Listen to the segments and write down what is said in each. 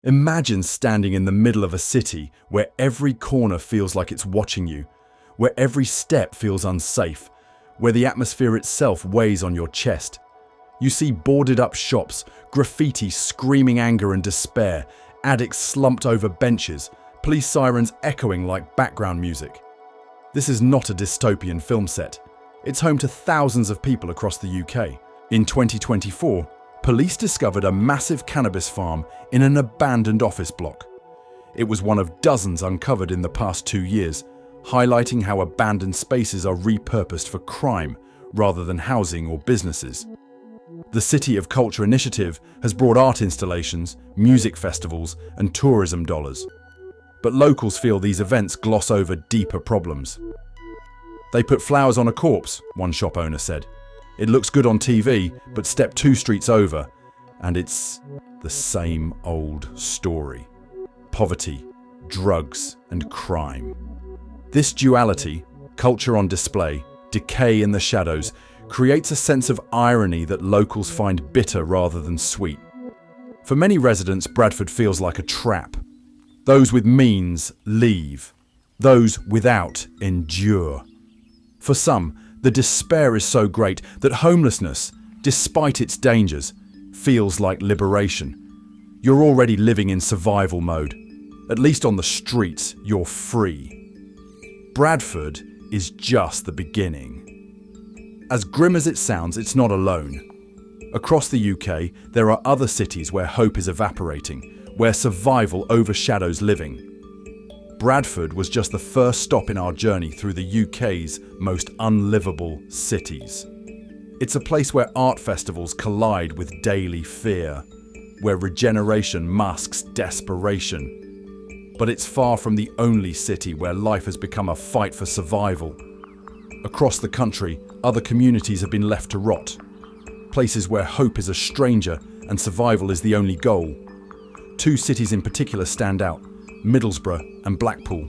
Imagine standing in the middle of a city where every corner feels like it's watching you, where every step feels unsafe, where the atmosphere itself weighs on your chest. You see boarded up shops, graffiti screaming anger and despair, addicts slumped over benches, police sirens echoing like background music. This is not a dystopian film set. It's home to thousands of people across the UK. In 2024, police discovered a massive cannabis farm in an abandoned office block. It was one of dozens uncovered in the past 2 years, highlighting how abandoned spaces are repurposed for crime rather than housing or businesses. The City of Culture initiative has brought art installations, music festivals, and tourism dollars. But locals feel these events gloss over deeper problems. They put flowers on a corpse, one shop owner said. It looks good on TV, but step 2 streets over, and it's the same old story. Poverty, drugs, and crime. This duality, culture on display, decay in the shadows, creates a sense of irony that locals find bitter rather than sweet. For many residents, Bradford feels like a trap. Those with means leave. Those without endure. For some, the despair is so great that homelessness, despite its dangers, feels like liberation. You're already living in survival mode. At least on the streets, you're free. Bradford is just the beginning. As grim as it sounds, it's not alone. Across the UK, there are other cities where hope is evaporating, where survival overshadows living. Bradford was just the first stop in our journey through the UK's most unlivable cities. It's a place where art festivals collide with daily fear, where regeneration masks desperation. But it's far from the only city where life has become a fight for survival. Across the country, other communities have been left to rot. Places where hope is a stranger and survival is the only goal. 2 cities in particular stand out, Middlesbrough and Blackpool.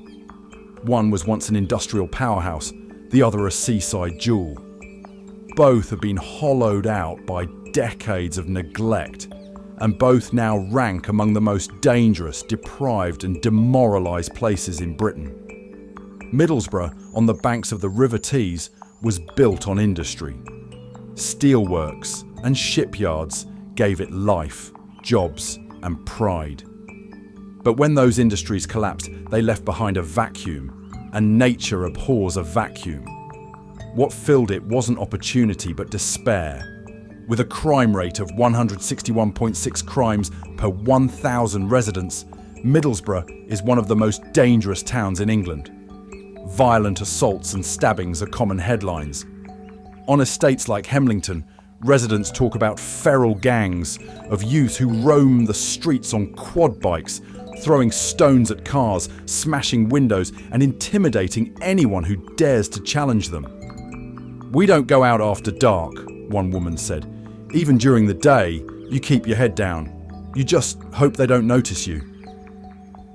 One was once an industrial powerhouse, the other a seaside jewel. Both have been hollowed out by decades of neglect, and both now rank among the most dangerous, deprived and demoralised places in Britain. Middlesbrough, on the banks of the River Tees, was built on industry. Steelworks and shipyards gave it life, jobs and pride. But when those industries collapsed, they left behind a vacuum, and nature abhors a vacuum. What filled it wasn't opportunity but despair. With a crime rate of 161.6 crimes per 1,000 residents, Middlesbrough is one of the most dangerous towns in England. Violent assaults and stabbings are common headlines. On estates like Hemlington, residents talk about feral gangs of youth who roam the streets on quad bikes, throwing stones at cars, smashing windows, and intimidating anyone who dares to challenge them. "We don't go out after dark," one woman said. "Even during the day, you keep your head down. You just hope they don't notice you."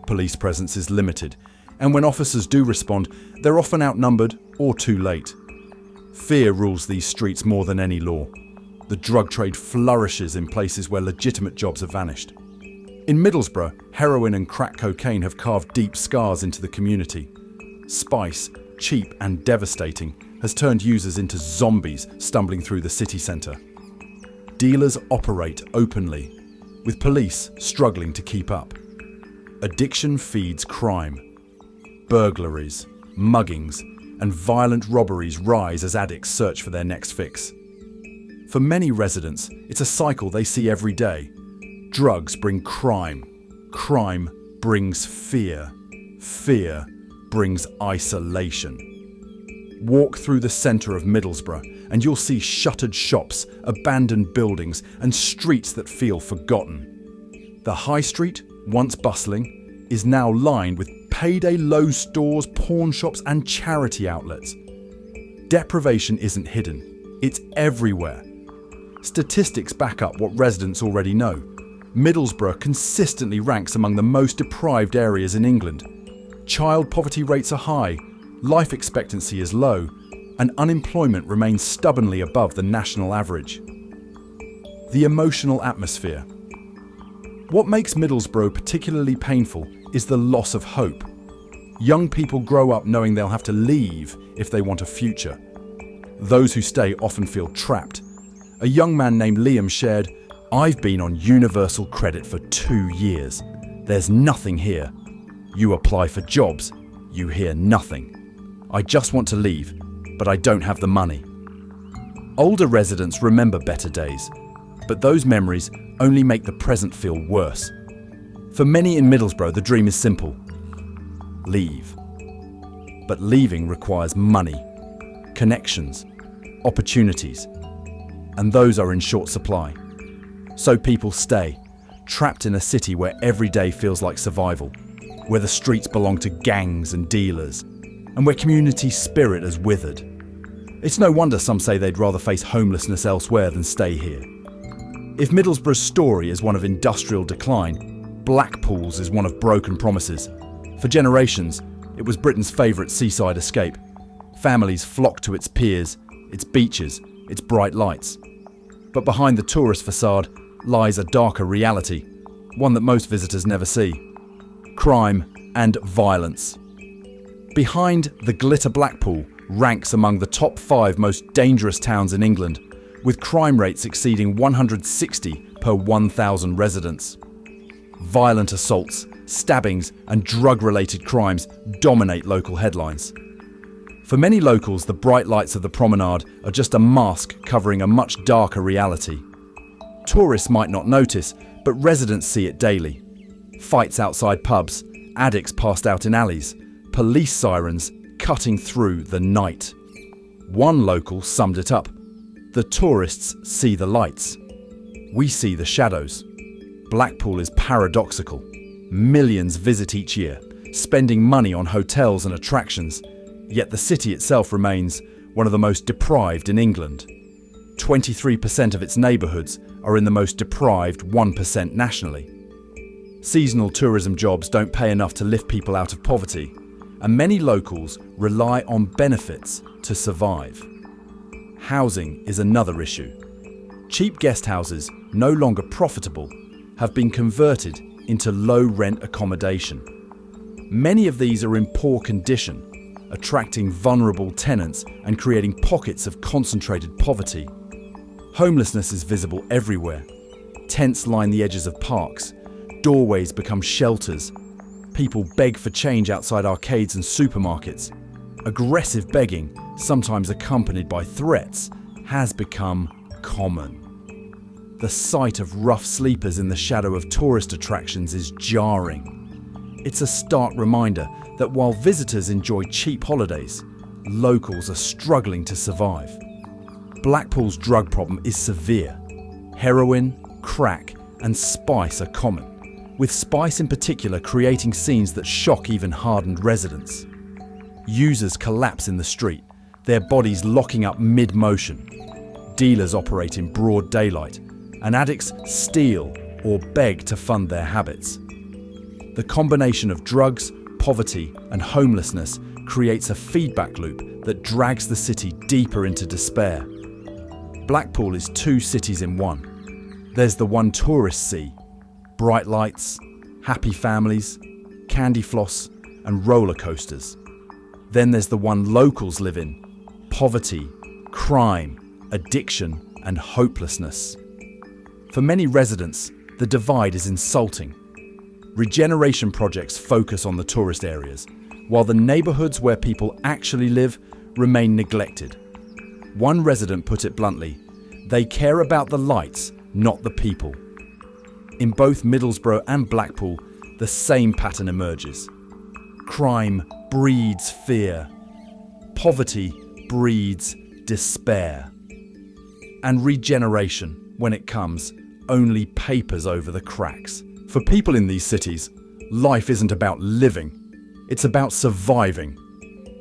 Police presence is limited, and when officers do respond, they're often outnumbered or too late. Fear rules these streets more than any law. The drug trade flourishes in places where legitimate jobs have vanished. In Middlesbrough, heroin and crack cocaine have carved deep scars into the community. Spice, cheap and devastating, has turned users into zombies stumbling through the city centre. Dealers operate openly, with police struggling to keep up. Addiction feeds crime. Burglaries, muggings, and violent robberies rise as addicts search for their next fix. For many residents, it's a cycle they see every day. Drugs bring crime. Crime brings fear. Fear brings isolation. Walk through the centre of Middlesbrough and you'll see shuttered shops, abandoned buildings, and streets that feel forgotten. The high street, once bustling, is now lined with payday low stores, pawn shops, and charity outlets. Deprivation isn't hidden, it's everywhere. Statistics back up what residents already know. Middlesbrough consistently ranks among the most deprived areas in England. Child poverty rates are high, life expectancy is low, and unemployment remains stubbornly above the national average. The emotional atmosphere. What makes Middlesbrough particularly painful is the loss of hope. Young people grow up knowing they'll have to leave if they want a future. Those who stay often feel trapped. A young man named Liam shared, "I've been on universal credit for 2 years. There's nothing here. You apply for jobs, you hear nothing. I just want to leave, but I don't have the money." Older residents remember better days, but those memories only make the present feel worse. For many in Middlesbrough, the dream is simple: leave. But leaving requires money, connections, opportunities, and those are in short supply. So people stay, trapped in a city where every day feels like survival, where the streets belong to gangs and dealers, and where community spirit has withered. It's no wonder some say they'd rather face homelessness elsewhere than stay here. If Middlesbrough's story is one of industrial decline, Blackpool's is one of broken promises. For generations, it was Britain's favourite seaside escape. Families flocked to its piers, its beaches, its bright lights. But behind the tourist facade lies a darker reality, one that most visitors never see: crime and violence. Behind the glitter, Blackpool ranks among the top 5 most dangerous towns in England, with crime rates exceeding 160 per 1,000 residents. Violent assaults, stabbings and drug-related crimes dominate local headlines. For many locals, the bright lights of the promenade are just a mask covering a much darker reality. Tourists might not notice, but residents see it daily. Fights outside pubs, addicts passed out in alleys, police sirens cutting through the night. One local summed it up: "The tourists see the lights. We see the shadows." Blackpool is paradoxical. Millions visit each year, spending money on hotels and attractions, yet the city itself remains one of the most deprived in England. 23% of its neighbourhoods are in the most deprived 1% nationally. Seasonal tourism jobs don't pay enough to lift people out of poverty, and many locals rely on benefits to survive. Housing is another issue. Cheap guest houses, no longer profitable, have been converted into low-rent accommodation. Many of these are in poor condition, attracting vulnerable tenants and creating pockets of concentrated poverty. Homelessness is visible everywhere. Tents line the edges of parks. Doorways become shelters. People beg for change outside arcades and supermarkets. Aggressive begging, sometimes accompanied by threats, has become common. The sight of rough sleepers in the shadow of tourist attractions is jarring. It's a stark reminder that while visitors enjoy cheap holidays, locals are struggling to survive. Blackpool's drug problem is severe. Heroin, crack, and spice are common, with spice in particular creating scenes that shock even hardened residents. Users collapse in the street, their bodies locking up mid-motion. Dealers operate in broad daylight, and addicts steal or beg to fund their habits. The combination of drugs, poverty, and homelessness creates a feedback loop that drags the city deeper into despair. Blackpool is 2 cities in one. There's the one tourists see: bright lights, happy families, candy floss, and roller coasters. Then there's the one locals live in: poverty, crime, addiction, and hopelessness. For many residents, the divide is insulting. Regeneration projects focus on the tourist areas, while the neighbourhoods where people actually live remain neglected. One resident put it bluntly: they care about the lights, not the people. In both Middlesbrough and Blackpool, the same pattern emerges. Crime breeds fear. Poverty breeds despair. And regeneration, when it comes, only papers over the cracks. For people in these cities, life isn't about living, it's about surviving.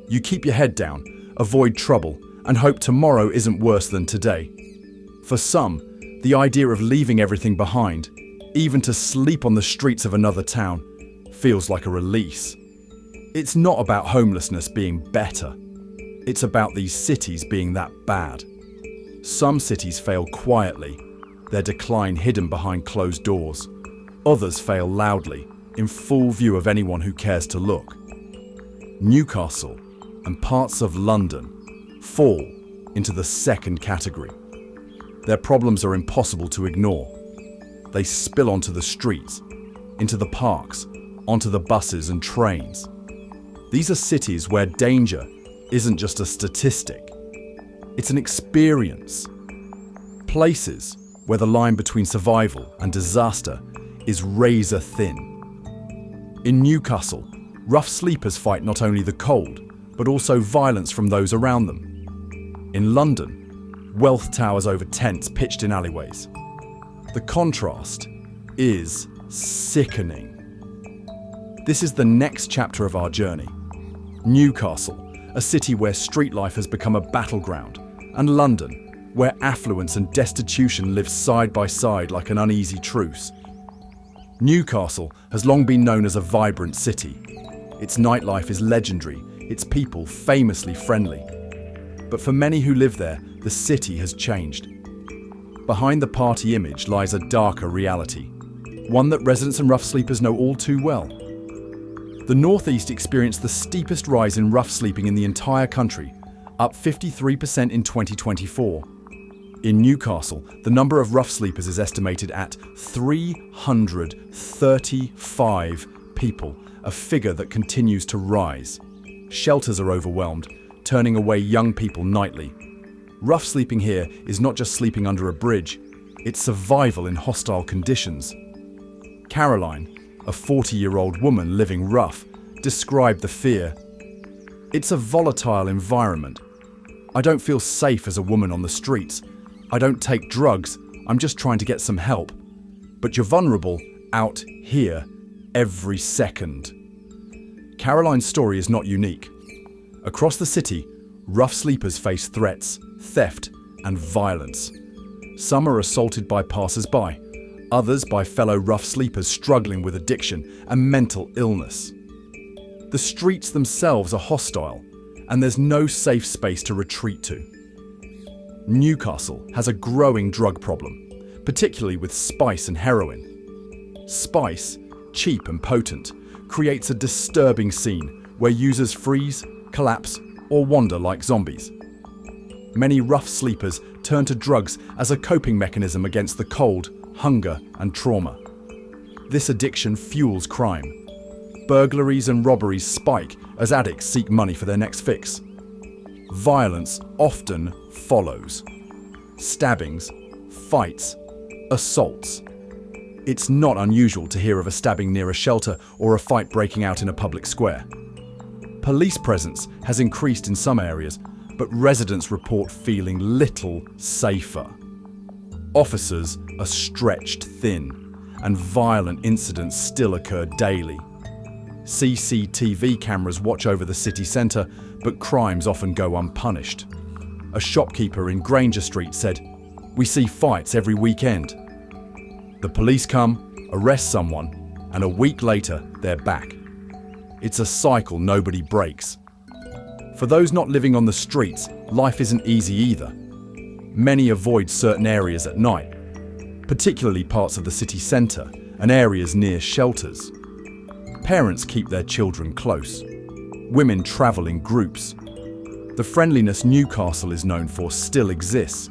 You keep your head down, avoid trouble, and hope tomorrow isn't worse than today. For some, the idea of leaving everything behind, even to sleep on the streets of another town, feels like a release. It's not about homelessness being better. It's about these cities being that bad. Some cities fail quietly, their decline hidden behind closed doors. Others fail loudly, in full view of anyone who cares to look. Newcastle and parts of London fall into the second category. Their problems are impossible to ignore. They spill onto the streets, into the parks, onto the buses and trains. These are cities where danger isn't just a statistic, it's an experience. Places where the line between survival and disaster is razor thin. In Newcastle, rough sleepers fight not only the cold, but also violence from those around them. In London, wealth towers over tents pitched in alleyways. The contrast is sickening. This is the next chapter of our journey. Newcastle, a city where street life has become a battleground, and London, where affluence and destitution live side by side like an uneasy truce. Newcastle has long been known as a vibrant city. Its nightlife is legendary, its people famously friendly. But for many who live there, the city has changed. Behind the party image lies a darker reality, one that residents and rough sleepers know all too well. The Northeast experienced the steepest rise in rough sleeping in the entire country, up 53% in 2024. In Newcastle, the number of rough sleepers is estimated at 335 people, a figure that continues to rise. Shelters are overwhelmed, turning away young people nightly. Rough sleeping here is not just sleeping under a bridge, it's survival in hostile conditions. Caroline, a 40-year-old woman living rough, described the fear. It's a volatile environment. I don't feel safe as a woman on the streets. I don't take drugs, I'm just trying to get some help. But you're vulnerable out here every second. Caroline's story is not unique. Across the city, rough sleepers face threats, theft, and violence. Some are assaulted by passers-by, others by fellow rough sleepers struggling with addiction and mental illness. The streets themselves are hostile, and there's no safe space to retreat to. Newcastle has a growing drug problem, particularly with spice and heroin. Spice, cheap and potent, creates a disturbing scene where users freeze, collapse, or wander like zombies. Many rough sleepers turn to drugs as a coping mechanism against the cold, hunger, and trauma. This addiction fuels crime. Burglaries and robberies spike as addicts seek money for their next fix. Violence often follows. Stabbings, fights, assaults. It's not unusual to hear of a stabbing near a shelter or a fight breaking out in a public square. Police presence has increased in some areas, but residents report feeling little safer. Officers are stretched thin, and violent incidents still occur daily. CCTV cameras watch over the city centre, but crimes often go unpunished. A shopkeeper in Granger Street said, "We see fights every weekend." The police come, arrest someone, and a week later, they're back. It's a cycle nobody breaks. For those not living on the streets, life isn't easy either. Many avoid certain areas at night, particularly parts of the city centre and areas near shelters. Parents keep their children close. Women travel in groups. The friendliness Newcastle is known for still exists,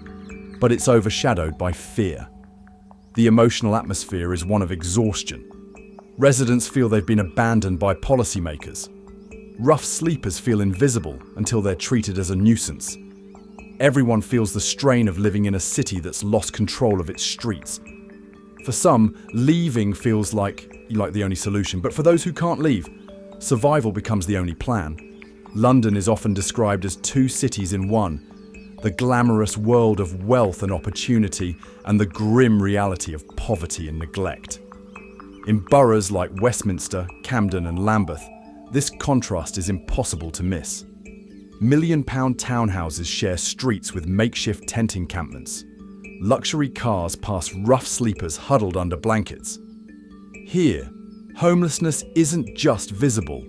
but it's overshadowed by fear. The emotional atmosphere is one of exhaustion. Residents feel they've been abandoned by policymakers. Rough sleepers feel invisible until they're treated as a nuisance. Everyone feels the strain of living in a city that's lost control of its streets. For some, leaving feels like the only solution, but for those who can't leave, survival becomes the only plan. London is often described as two cities in one, the glamorous world of wealth and opportunity and the grim reality of poverty and neglect. In boroughs like Westminster, Camden and Lambeth, this contrast is impossible to miss. £1 million townhouses share streets with makeshift tent encampments. Luxury cars pass rough sleepers huddled under blankets. Here, homelessness isn't just visible,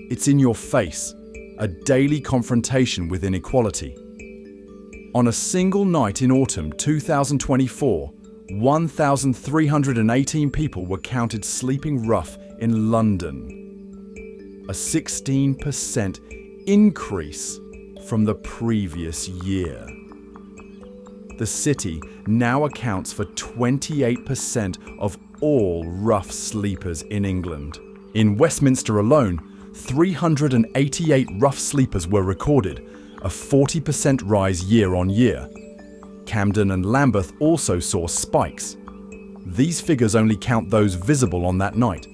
it's in your face, a daily confrontation with inequality. On a single night in autumn 2024, 1,318 people were counted sleeping rough in London, a 16% increase from the previous year. The city now accounts for 28% of all rough sleepers in England. In Westminster alone, 388 rough sleepers were recorded, a 40% rise year on year. Camden and Lambeth also saw spikes. These figures only count those visible on that night.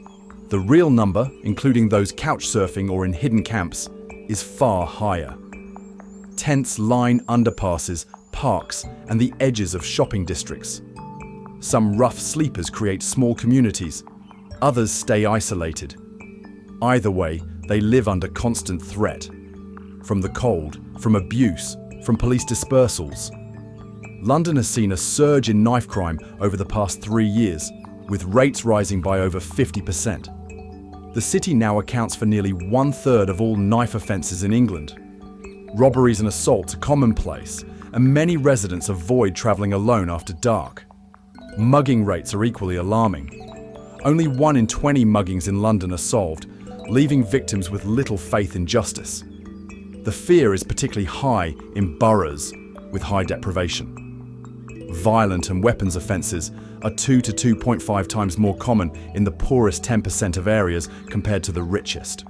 The real number, including those couch surfing or in hidden camps, is far higher. Tents line underpasses, parks, and the edges of shopping districts. Some rough sleepers create small communities, others stay isolated. Either way, they live under constant threat. From the cold, from abuse, from police dispersals. London has seen a surge in knife crime over the past 3 years, with rates rising by over 50%. The city now accounts for nearly 1/3 of all knife offences in England. Robberies and assaults are commonplace, and many residents avoid travelling alone after dark. Mugging rates are equally alarming. Only 1 in 20 muggings in London are solved, leaving victims with little faith in justice. The fear is particularly high in boroughs with high deprivation. Violent and weapons offences are 2 to 2.5 times more common in the poorest 10% of areas compared to the richest.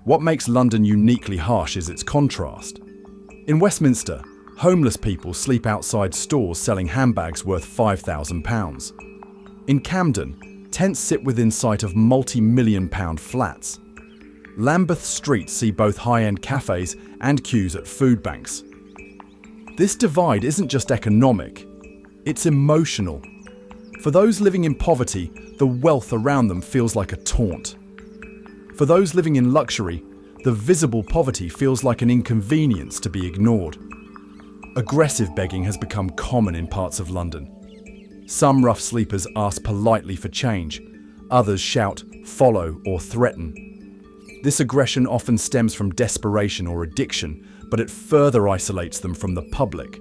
What makes London uniquely harsh is its contrast. In Westminster, homeless people sleep outside stores selling handbags worth £5,000. In Camden, tents sit within sight of multi-million-pound flats. Lambeth streets see both high-end cafes and queues at food banks. This divide isn't just economic, it's emotional. For those living in poverty, the wealth around them feels like a taunt. For those living in luxury, the visible poverty feels like an inconvenience to be ignored. Aggressive begging has become common in parts of London. Some rough sleepers ask politely for change, others shout, follow, or threaten. This aggression often stems from desperation or addiction, but it further isolates them from the public.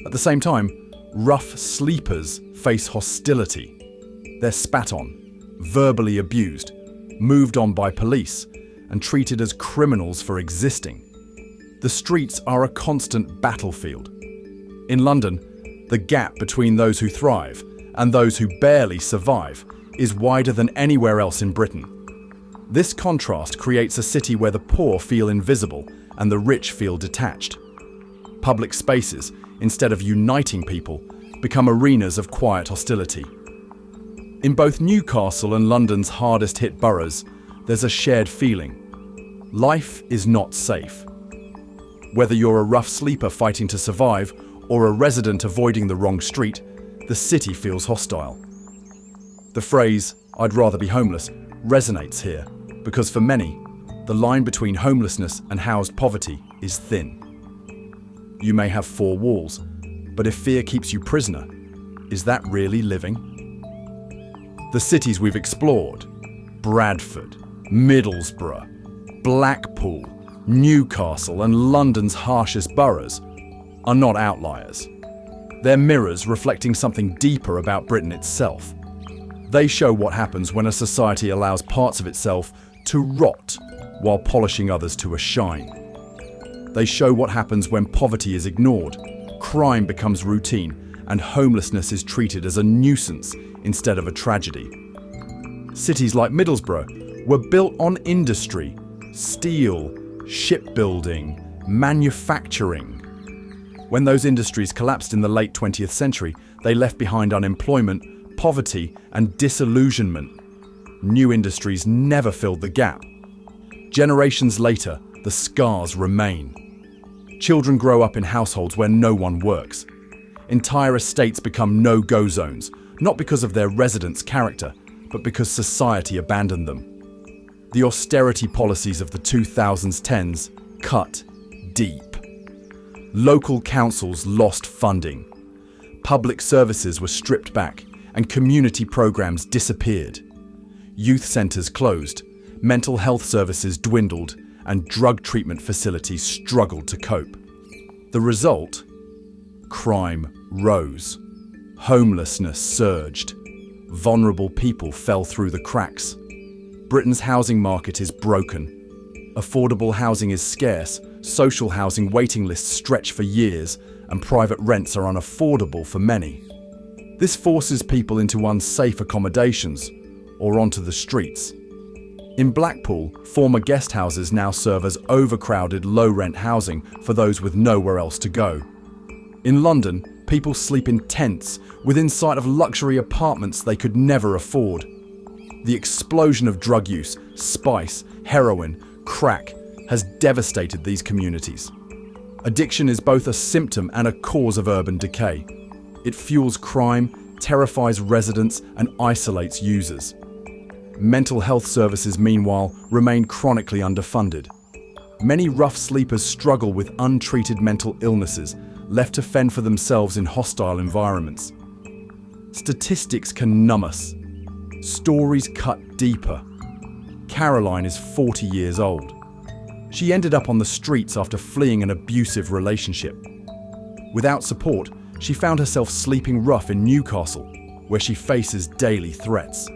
At the same time, rough sleepers face hostility. They're spat on, verbally abused, moved on by police, and treated as criminals for existing. The streets are a constant battlefield. In London, the gap between those who thrive and those who barely survive is wider than anywhere else in Britain. This contrast creates a city where the poor feel invisible and the rich feel detached. Public spaces, instead of uniting people, become arenas of quiet hostility. In both Newcastle and London's hardest-hit boroughs, there's a shared feeling. Life is not safe. Whether you're a rough sleeper fighting to survive or a resident avoiding the wrong street, the city feels hostile. The phrase, "I'd rather be homeless," resonates here, because for many, the line between homelessness and housed poverty is thin. You may have 4 walls, but if fear keeps you prisoner, is that really living? The cities we've explored, Bradford, Middlesbrough, Blackpool, Newcastle, and London's harshest boroughs, are not outliers. They're mirrors reflecting something deeper about Britain itself. They show what happens when a society allows parts of itself to rot while polishing others to a shine. They show what happens when poverty is ignored, crime becomes routine, and homelessness is treated as a nuisance instead of a tragedy. Cities like Middlesbrough were built on industry, steel, shipbuilding, manufacturing. When those industries collapsed in the late 20th century, they left behind unemployment, poverty, and disillusionment. New industries never filled the gap. Generations later, the scars remain. Children grow up in households where no one works. Entire estates become no-go zones, not because of their residents' character, but because society abandoned them. The austerity policies of the 2010s cut deep. Local councils lost funding. Public services were stripped back, and community programs disappeared. Youth centres closed, mental health services dwindled, and drug treatment facilities struggled to cope. The result? Crime rose. Homelessness surged. Vulnerable people fell through the cracks. Britain's housing market is broken. Affordable housing is scarce, social housing waiting lists stretch for years, and private rents are unaffordable for many. This forces people into unsafe accommodations or onto the streets. In Blackpool, former guest houses now serve as overcrowded, low-rent housing for those with nowhere else to go. In London, people sleep in tents within sight of luxury apartments they could never afford. The explosion of drug use, spice, heroin, crack has devastated these communities. Addiction is both a symptom and a cause of urban decay. It fuels crime, terrifies residents, and isolates users. Mental health services, meanwhile, remain chronically underfunded. Many rough sleepers struggle with untreated mental illnesses, left to fend for themselves in hostile environments. Statistics can numb us. Stories cut deeper. Caroline is 40 years old. She ended up on the streets after fleeing an abusive relationship. Without support, she found herself sleeping rough in Newcastle, where she faces daily threats.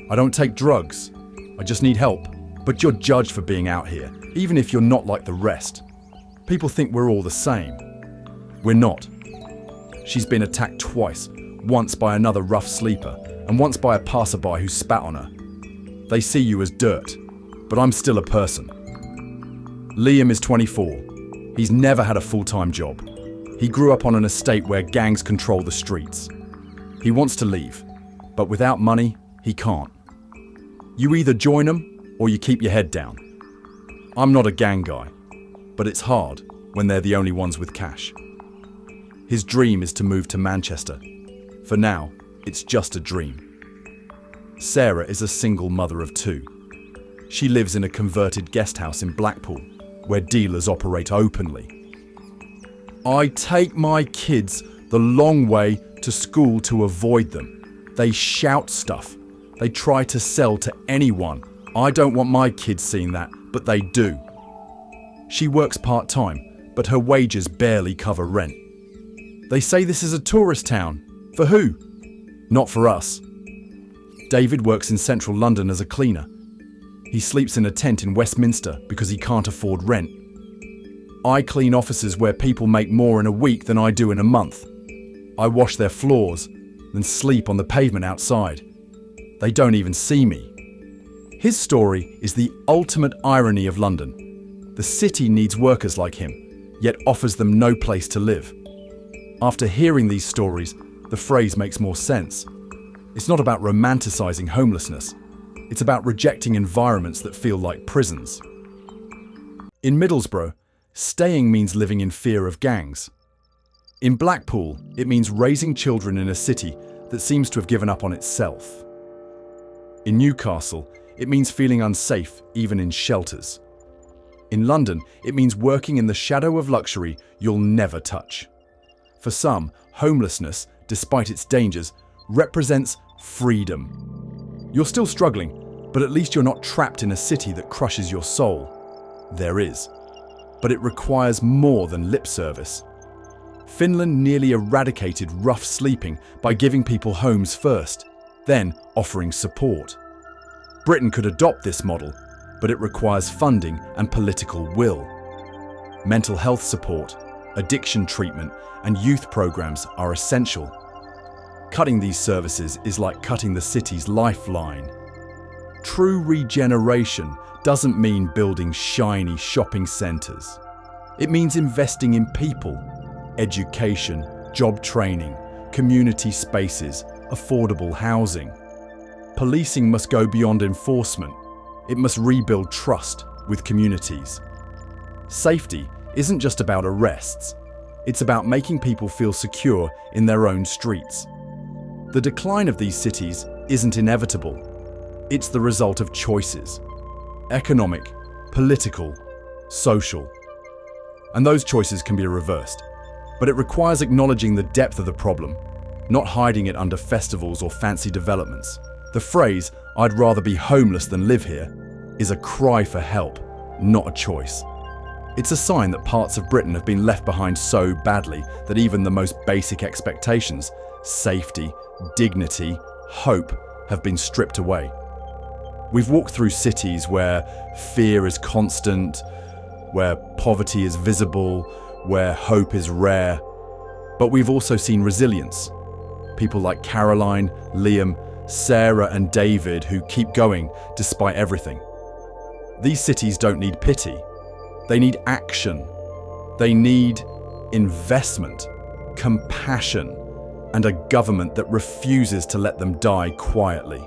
"I don't take drugs. I just need help. But you're judged for being out here, even if you're not like the rest. People think we're all the same. We're not." She's been attacked twice, once by another rough sleeper, and once by a passerby who spat on her. "They see you as dirt, but I'm still a person." Liam is 24. He's never had a full-time job. He grew up on an estate where gangs control the streets. He wants to leave, but without money, he can't. You either join them or you keep your head down. I'm not a gang guy, but it's hard when they're the only ones with cash. His dream is to move to Manchester. For now, it's just a dream. Sarah is a single mother of two. She lives in a converted guest house in Blackpool, where dealers operate openly. "I take my kids the long way to school to avoid them. They shout stuff. They try to sell to anyone. I don't want my kids seeing that, but they do." She works part-time, but her wages barely cover rent. "They say this is a tourist town. For who? Not for us." David works in central London as a cleaner. He sleeps in a tent in Westminster because he can't afford rent. "I clean offices where people make more in a week than I do in a month. I wash their floors, then sleep on the pavement outside. They don't even see me." His story is the ultimate irony of London. The city needs workers like him, yet offers them no place to live. After hearing these stories, the phrase makes more sense. It's not about romanticizing homelessness. It's about rejecting environments that feel like prisons. In Middlesbrough, staying means living in fear of gangs. In Blackpool, it means raising children in a city that seems to have given up on itself. In Newcastle, it means feeling unsafe even in shelters. In London, it means working in the shadow of luxury you'll never touch. For some, homelessness, despite its dangers, represents freedom. You're still struggling, but at least you're not trapped in a city that crushes your soul. There is. But it requires more than lip service. Finland nearly eradicated rough sleeping by giving people homes first, then offering support. Britain could adopt this model, but it requires funding and political will. Mental health support, addiction treatment, and youth programs are essential. Cutting these services is like cutting the city's lifeline. True regeneration doesn't mean building shiny shopping centres. It means investing in people, education, job training, community spaces, affordable housing. Policing must go beyond enforcement. It must rebuild trust with communities. Safety isn't just about arrests. It's about making people feel secure in their own streets. The decline of these cities isn't inevitable. It's the result of choices. Economic, political, social. And those choices can be reversed. But it requires acknowledging the depth of the problem, not hiding it under festivals or fancy developments. The phrase, "I'd rather be homeless than live here," is a cry for help, not a choice. It's a sign that parts of Britain have been left behind so badly that even the most basic expectations safety, dignity, hope have been stripped away. We've walked through cities where fear is constant, where poverty is visible, where hope is rare. But we've also seen resilience. People like Caroline, Liam, Sarah and David who keep going despite everything. These cities don't need pity. They need action. They need investment, compassion, and a government that refuses to let them die quietly.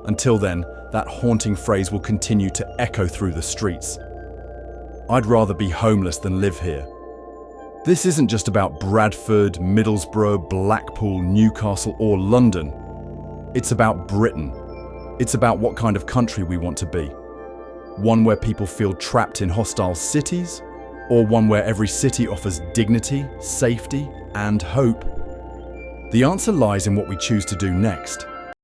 Until then, that haunting phrase will continue to echo through the streets. I'd rather be homeless than live here. This isn't just about Bradford, Middlesbrough, Blackpool, Newcastle, or London. It's about Britain. It's about what kind of country we want to be. One where people feel trapped in hostile cities, or one where every city offers dignity, safety, and hope? The answer lies in what we choose to do next.